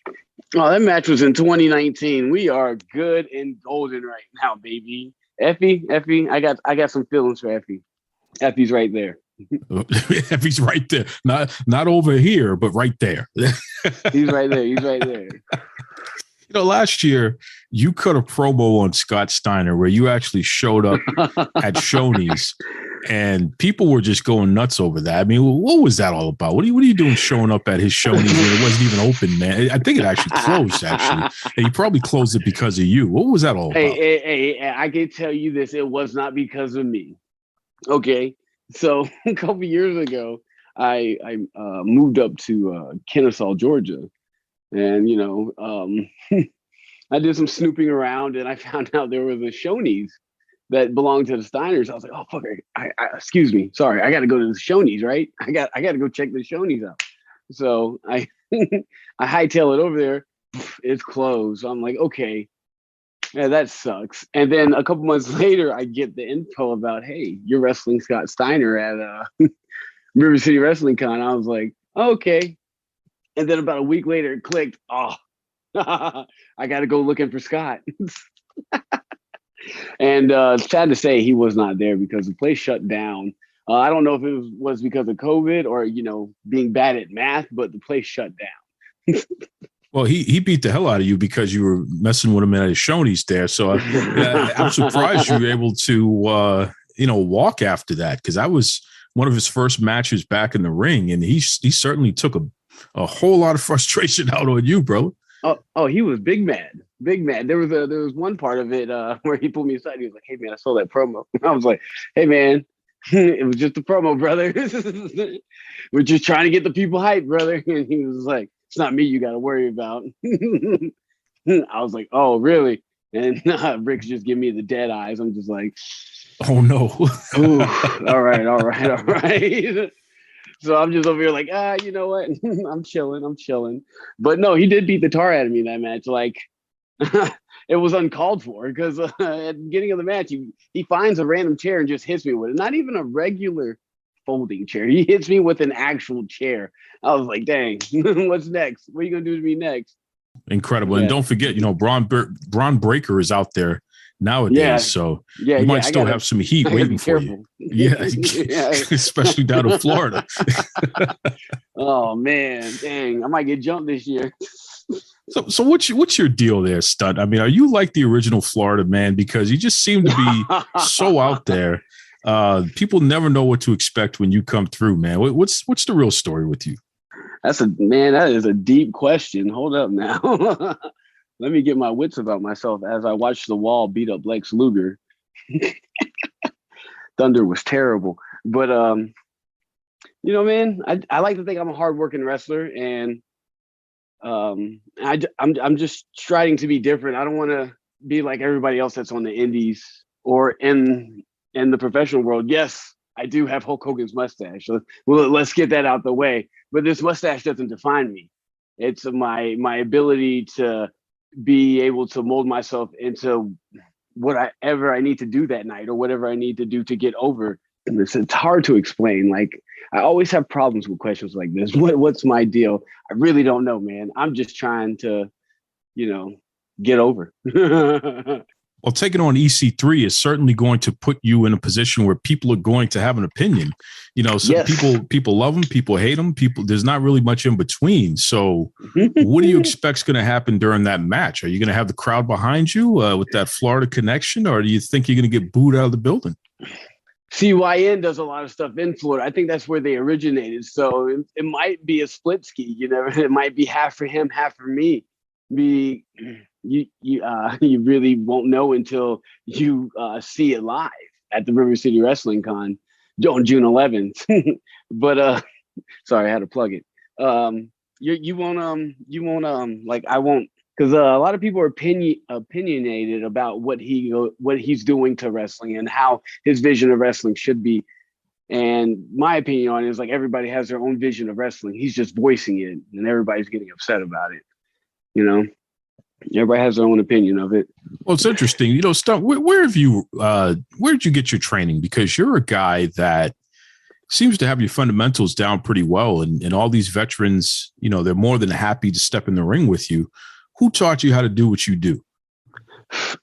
Oh, that match was in 2019. We are good and golden right now, baby. Effie, I got some feelings for Effie. Effie's right there. Effie's right there. Not over here, but right there. He's right there. You know, last year you cut a promo on Scott Steiner where you actually showed up at Shoney's And people were just going nuts over that. I mean, what was that all about? What are you doing showing up at his Shoney's when it wasn't even open, man? I think it actually closed, actually. And he probably closed it because of you. What was that all about? Hey, I can tell you this. It was not because of me. Okay. So a couple years ago, I moved up to Kennesaw, Georgia. And, I did some snooping around and I found out there was a Shoney's that belonged to the Steiners. I was like, oh, fuck, excuse me. Sorry, I got to go to the Shoney's, right? I got to go check the Shoney's out. So I I hightail it over there. It's closed. I'm like, okay, yeah, that sucks. And then a couple months later, I get the info about, hey, you're wrestling Scott Steiner at River City Wrestling Con. I was like, okay. And then about a week later, it clicked. Oh, I got to go looking for Scott. And sad to say, he was not there because the place shut down. I don't know if it was because of COVID or, being bad at math, but the place shut down. Well, he beat the hell out of you because you were messing with him at his Shoney's there. So I'm surprised you were able to, walk after that, because that was one of his first matches back in the ring. And he certainly took a whole lot of frustration out on you, bro. Oh, he was big mad. There was one part of it where he pulled me aside. He was like, "Hey man, I saw that promo." I was like, "Hey man, it was just a promo, brother. We're just trying to get the people hyped, brother." And he was like, "It's not me you got to worry about." I was like, "Oh, really?" And Rick's just giving me the dead eyes. I'm just like, "Oh no." Ooh, all right. So I'm just over here like, you know what? I'm chilling. But no, he did beat the tar out of me in that match. Like, it was uncalled for because at the beginning of the match, he finds a random chair and just hits me with it. Not even a regular folding chair. He hits me with an actual chair. I was like, dang, what's next? What are you going to do to me next? Incredible. Yeah. And don't forget, Braun Breaker is out there nowadays. Yeah. So you might still have some heat waiting for you. Yeah. Especially down in Florida. Oh man, dang. I might get jumped this year. So what's your deal there, Stunt? I mean, are you like the original Florida man? Because you just seem to be so out there. People never know what to expect when you come through, man. What's the real story with you? That is a deep question. Hold up now. Let me get my wits about myself as I watch the Wall beat up Lex Luger. Thunder was terrible. But, man, I like to think I'm a hardworking wrestler, and I'm just striving to be different. I don't want to be like everybody else that's on the indies or in the professional world. Yes, I do have Hulk Hogan's mustache. Well, let's get that out the way. But this mustache doesn't define me. It's my ability to be able to mold myself into whatever I need to do that night or whatever I need to do to get over. And it's hard to explain. Like, I always have problems with questions like this. What's my deal? I really don't know, man. I'm just trying to, get over. Well, taking on EC3 is certainly going to put you in a position where people are going to have an opinion. So yes. people love them, people hate them, there's not really much in between. So what do you expect's going to happen during that match? Are you going to have the crowd behind you with that Florida connection, or do you think you're going to get booed out of the building? CYN does a lot of stuff in Florida. I think that's where they originated. So it might be a split ski. It might be half for him, half for me. You really won't know until you see it live at the River City Wrestling Con on June 11th. But sorry, I had to plug it. You won't like I won't, because a lot of people are opinionated about what he's doing to wrestling and how his vision of wrestling should be. And my opinion on it is like everybody has their own vision of wrestling. He's just voicing it, and everybody's getting upset about it. Everybody has their own opinion of it. Well, it's interesting. Stunt, where did you get your training? Because you're a guy that seems to have your fundamentals down pretty well. And all these veterans, they're more than happy to step in the ring with you. Who taught you how to do what you do?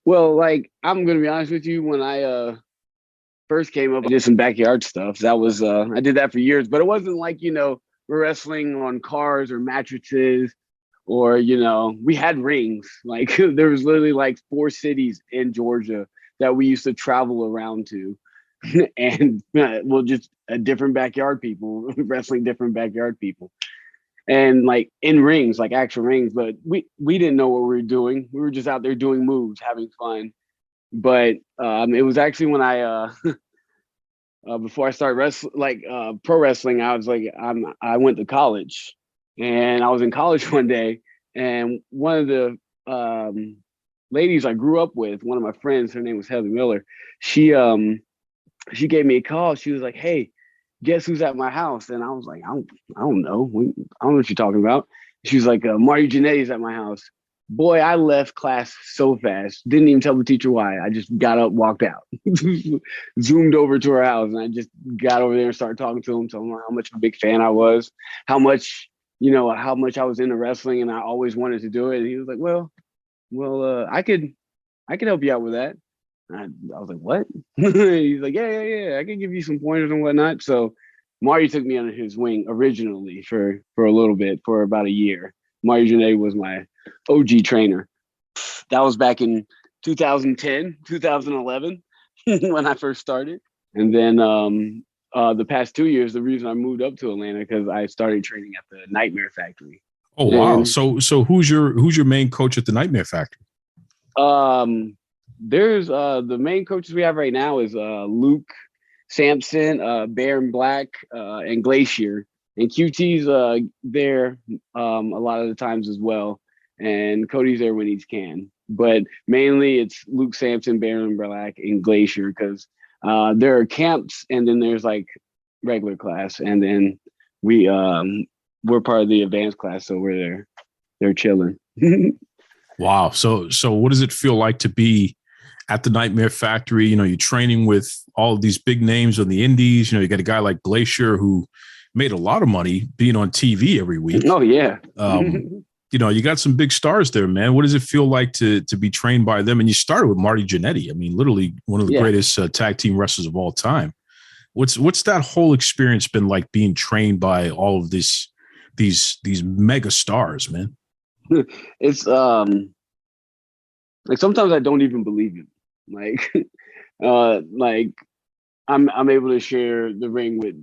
Well, like, I'm going to be honest with you. When I first came up, I did some backyard stuff. That was, I did that for years, but it wasn't like, we're wrestling on cars or mattresses. Or, we had rings. Like, there was literally like 4 cities in Georgia that we used to travel around to. and well, just a different backyard people wrestling different backyard people, and like in rings, like actual rings. But we didn't know what we were doing. We were just out there doing moves, having fun. But it was actually when I before I started pro wrestling, I was like I went to college, and I was in college one day, and one of the ladies I grew up with, one of my friends, her name was Heather Miller. She gave me a call. She was like, "Hey, guess who's at my house?" And I was like, I don't know. I don't know what you're talking about. She was like, Marty Jannetty's at my house. Boy, I left class so fast. Didn't even tell the teacher why. I just got up, walked out, zoomed over to her house, and I just got over there and started talking to him, telling him how much of a big fan I was, how much I was into wrestling, and I always wanted to do it. And he was like, well, I could help you out with that. I was like, what? He's like, yeah, I can give you some pointers and whatnot. So Marty took me under his wing originally for a little bit, for about a year. Marty Jannetty was my OG trainer. That was back in 2010, 2011 when I first started. And then the past 2 years, the reason I moved up to Atlanta, because I started training at the Nightmare Factory. Oh, wow. So who's your main coach at the Nightmare Factory? There's the main coaches we have right now is Luke Sampson, Baron Black, and Glacier. And QT's there a lot of the times as well. And Cody's there when he can. But mainly it's Luke Sampson, Baron Black, and Glacier, because there are camps, and then there's like regular class. And then we're part of the advanced class, so we're there. They're chilling. Wow. So what does it feel like to be at the Nightmare Factory? You know, you're training with all of these big names on the indies. You know, you got a guy like Glacier who made a lot of money being on TV every week. Oh, yeah. You know, you got some big stars there, man. What does it feel like to be trained by them? And you started with Marty Jannetty. I mean, literally one of the greatest tag team wrestlers of all time. What's that whole experience been like, being trained by all of these mega stars, man? It's like sometimes I don't even believe it. Like I'm able to share the ring with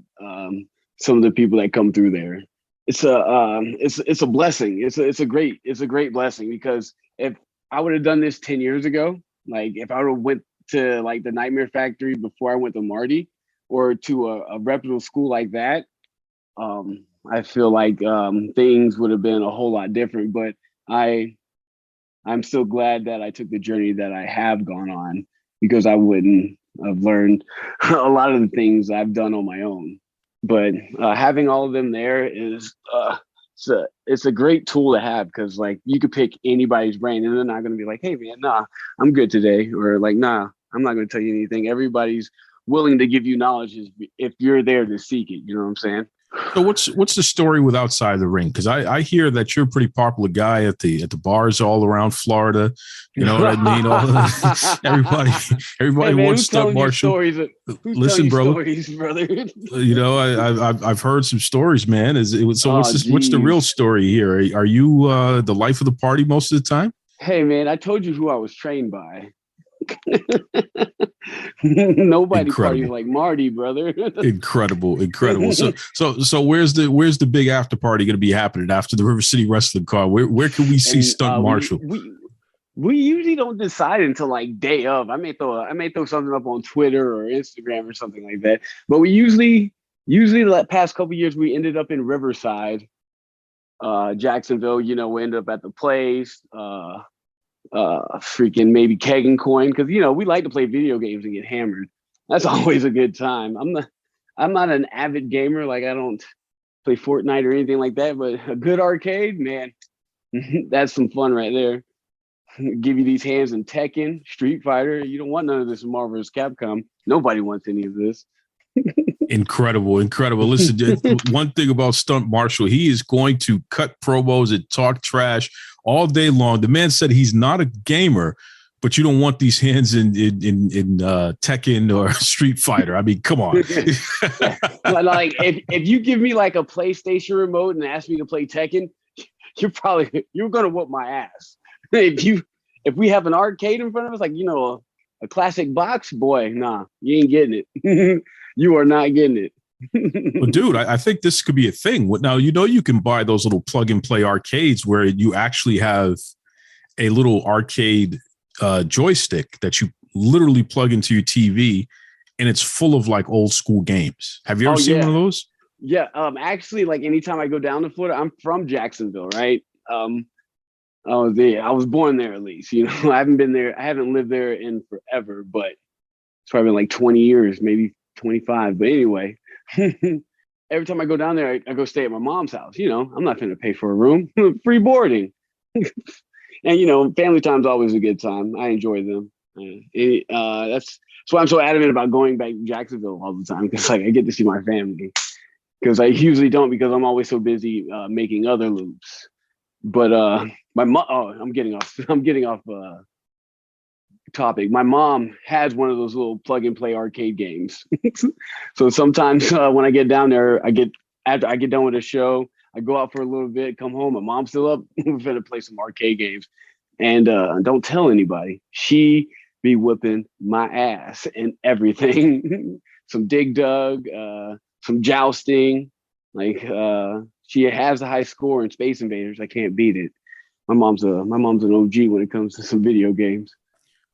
some of the people that come through there. It's a blessing. It's a great blessing, because if I would have done this 10 years ago, like if I would have went to like the Nightmare Factory before I went to Marty, or to a reputable school like that, I feel like things would have been a whole lot different. But I'm still glad that I took the journey that I have gone on, because I wouldn't have learned a lot of the things I've done on my own. But having all of them there is it's a great tool to have, because like you could pick anybody's brain and they're not going to be like, hey man, nah, I'm good today, or like, nah, I'm not going to tell you anything. Everybody's willing to give you knowledge if you're there to seek it. You know what I'm saying? So what's the story with outside the ring? Because I hear that you're a pretty popular guy at the bars all around Florida. You know what I mean? Everybody hey, wants Stunt Marshall. Listen, brother. You know, I've heard some stories, man. What's the real story here? Are you the life of the party most of the time? Hey man, I told you who I was trained by. Nobody parties like Marty, brother. Incredible. So where's the big after party going to be happening after the River City Wrestling Card? Where can we see Stunt Marshall? We usually don't decide until like day of. I may throw something up on Twitter or Instagram or something like that. But we usually the past couple of years we ended up in Riverside, Jacksonville. You know, we ended up at the place. Freaking maybe Keg and Coin, because you know we like to play video games and get hammered. That's always a good time. I'm not an avid gamer, like I don't play Fortnite or anything like that, but a good arcade, man, that's some fun right there. Give you these hands in Tekken, Street Fighter. You don't want none of this Marvel vs. Capcom. Nobody wants any of this. Incredible. Listen, one thing about Stunt Marshall, he is going to cut promos and talk trash all day long. The man said he's not a gamer, but you don't want these hands in Tekken or Street Fighter. I mean, come on. Like if you give me like a PlayStation remote and ask me to play Tekken, you're gonna whoop my ass. If we have an arcade in front of us, like, you know, a classic box, boy, nah, you ain't getting it. You are not getting it. Well, dude, I think this could be a thing. Now, you can buy those little plug and play arcades where you actually have a little arcade joystick that you literally plug into your TV, and it's full of like old school games. Have you ever seen one of those? Yeah. Actually, like anytime I go down to Florida, I'm from Jacksonville, right? I was there. I was born there, at least. You know, I haven't been there. I haven't lived there in forever, but it's probably been like 20 years, maybe 25. But anyway, every time I go down there, I go stay at my mom's house. You know, I'm not going to pay for a room, free boarding. And, you know, family time's always a good time. I enjoy them. That's why I'm so adamant about going back to Jacksonville all the time, because like I get to see my family. Because I usually don't, because I'm always so busy making other loops. But my mom, I'm getting off topic. My mom has one of those little plug and play arcade games. So sometimes when I get down there, after I get done with a show, I go out for a little bit, come home, my mom's still up, we're gonna play some arcade games. And don't tell anybody. She be whipping my ass and everything. Some Dig Dug, some jousting. Like she has a high score in Space Invaders. I can't beat it. My mom's an OG when it comes to some video games.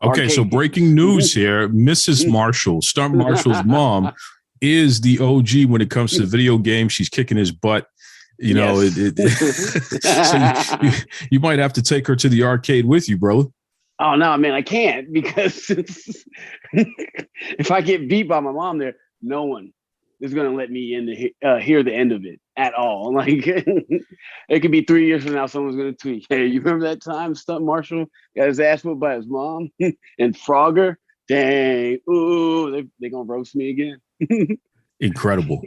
Okay, so breaking news here: Mrs. Marshall, Stunt Marshall's mom, is the OG when it comes to video games. She's kicking his butt. You know, so you might have to take her to the arcade with you, bro. Oh no, man, I can't, because if I get beat by my mom there, no one is going to let me in to hear the end of it at all. Like it could be 3 years from now, someone's going to tweet, "Hey, you remember that time Stunt Marshall got his ass whooped by his mom and Frogger? Dang, ooh, they going to roast me again." Incredible.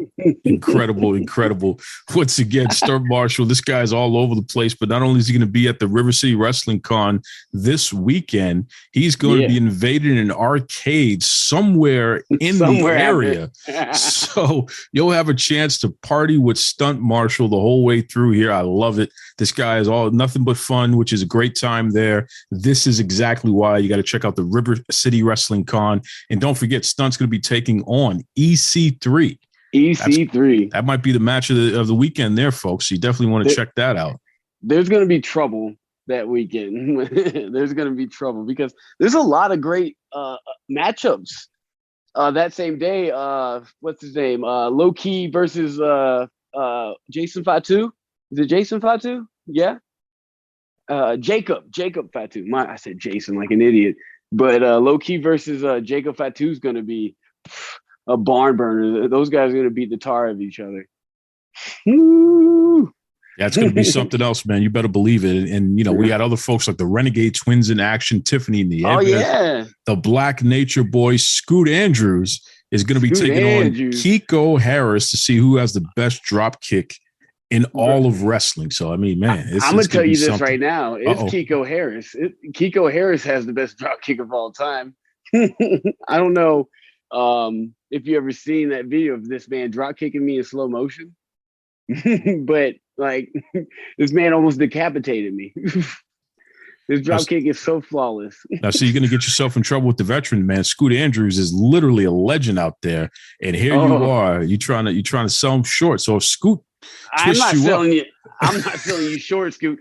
Once again, Stunt Marshall, this guy's all over the place, but not only is he going to be at the River City Wrestling Con this weekend, he's going to be invading an arcade somewhere in the area. So you'll have a chance to party with Stunt Marshall the whole way through here. I love it. This guy is all nothing but fun, which is a great time there. This is exactly why you got to check out the River City Wrestling Con. And don't forget, Stunt's going to be taking on EC3. That might be the match of the weekend there, folks. So you definitely want to check that out. There's going to be trouble that weekend. There's going to be trouble because there's a lot of great matchups that same day. What's his name? Low Key versus Jason Fatu. Is it Jason Fatu? Yeah. Jacob Fatu. I said Jason like an idiot. But Low Key versus Jacob Fatu is going to be a barn burner. Those guys are going to beat the tar of each other. Woo! Yeah, it's going to be something else, man. You better believe it. And you know, we got other folks like the Renegade Twins in action, Tiffany in the the Black Nature Boy, Scoot Andrews is going to be taking on Kiko Harris to see who has the best drop kick in all of wrestling. So, I mean, man, I'm going to tell you this right now. It's Kiko Harris. Kiko Harris has the best drop kick of all time. I don't know if you ever seen that video of this man drop kicking me in slow motion, but like this man almost decapitated me. His drop kick is so flawless. Now, so you're going to get yourself in trouble with the veteran, man. Scoot Andrews is literally a legend out there, and here you are. You trying to sell him short. So if Scoot I'm not selling you short, Scoot.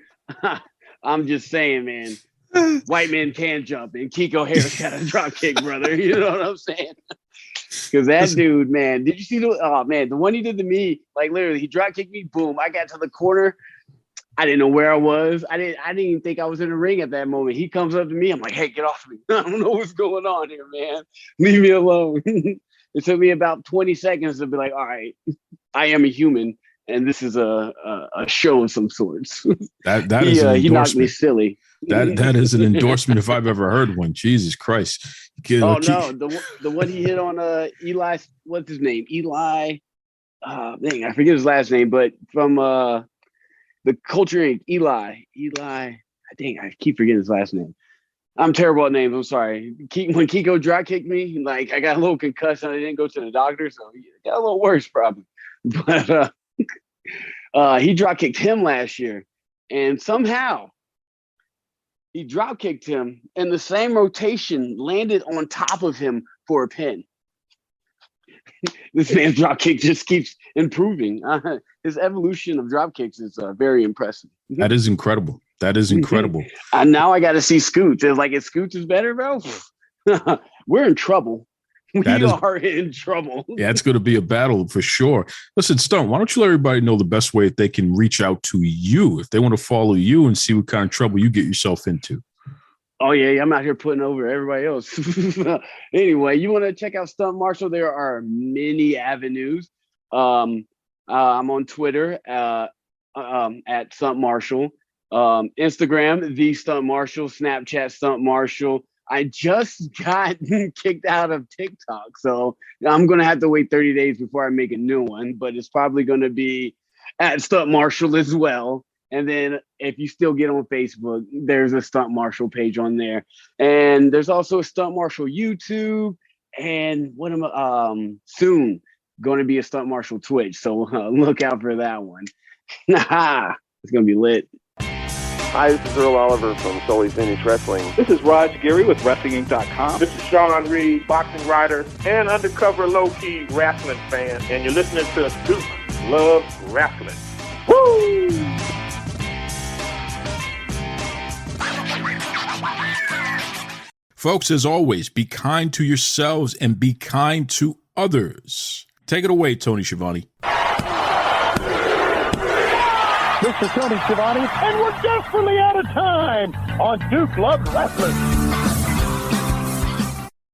I'm just saying, man. White man can jump, and Kiko Harris got a drop kick, brother. You know what I'm saying? Because that dude, man, did you see the one he did to me? Like literally, he drop kicked me. Boom! I got to the corner. I didn't know where I was. I didn't even think I was in the ring at that moment. He comes up to me. I'm like, "Hey, get off me! I don't know what's going on here, man. Leave me alone." It took me about 20 seconds to be like, "All right, I am a human, and this is a show of some sorts." That is an endorsement. He knocked me silly. That is an endorsement if I've ever heard one. Jesus Christ! No, the one he hit on Eli. What's his name? Eli. I forget his last name, but from the Culture Inc. Eli. Dang, I keep forgetting his last name. I'm terrible at names. I'm sorry. When Kiko drop kicked me, like I got a little concussion. I didn't go to the doctor, so it got a little worse probably. But he drop kicked him last year, and somehow He drop kicked him, and the same rotation landed on top of him for a pin. This man's drop kick just keeps improving. His evolution of drop kicks is very impressive. That is incredible. That is incredible. And now I got to see Scoots. It's like, if Scoots is better, bro, we're in trouble. We are in trouble. Yeah, it's going to be a battle for sure. Listen, Stunt, why don't you let everybody know the best way that they can reach out to you if they want to follow you and see what kind of trouble you get yourself into? Oh, yeah, I'm out here putting over everybody else. Anyway, you want to check out Stunt Marshall? There are many avenues. I'm on Twitter at Stunt Marshall, Instagram, The Stunt Marshall, Snapchat, Stunt Marshall. I just got kicked out of TikTok, so I'm going to have to wait 30 days before I make a new one, but it's probably going to be at Stunt Marshall as well. And then if you still get on Facebook, there's a Stunt Marshall page on there. And there's also a Stunt Marshall YouTube, and soon going to be a Stunt Marshall Twitch. So look out for that one. It's going to be lit. Hi, this is Earl Oliver from Sully's Vintage Wrestling. This is Raj Giri with WrestlingInc.com. This is Sean Reed, boxing writer and undercover low-key wrestling fan. And you're listening to Duke Loves Wrestling. Woo! Folks, as always, be kind to yourselves and be kind to others. Take it away, Tony Schiavone. This is Tony Schiavone, and we're desperately out of time on Duke Loves Wrestling.